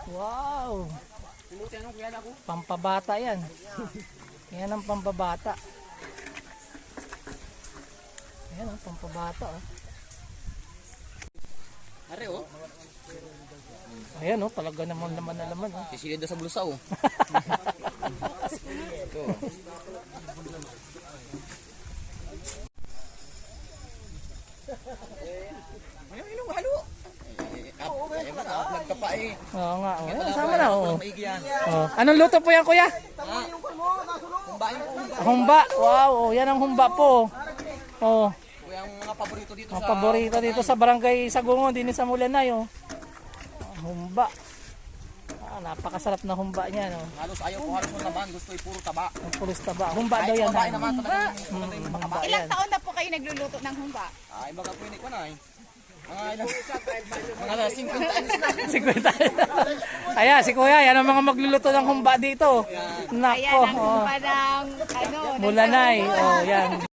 Wow. Pampabata yan. Yan ang pampabata. Ayan ang pampabata oh. Are oh. Ayan oh, talaga naman na laman oh. Sisilid sa bulsa oh. Ito. Ayaw ilong halo. Vlog ka pa eh. Oo nga oh. Sama na oh. Maigi yan. Oh. Anong luto po yan kuya? Humbain po. Humba. Wow, oh, yan ang humba po. Oh. Kuya ang mga paborito dito Ang sa paborito dito sa Barangay Sagungon din sa Mulanay oh. Humba. Napakasarap na humba niya no. halos ayaw ko halos ng laman, gusto ay puro taba. Ang pulis taba. Humba daw yan. Babae naman Humba. talagang Humba Ilang yan. taon na po kayo nagluluto ng humba? ay baga po ko na eh. Mga ilang mga 50 anos na. 50. Ayan, si Kuya, yan ang mga magluluto ng humba dito. Ayan Nako. ang humba ng ano, Mulanay. Oh, yan.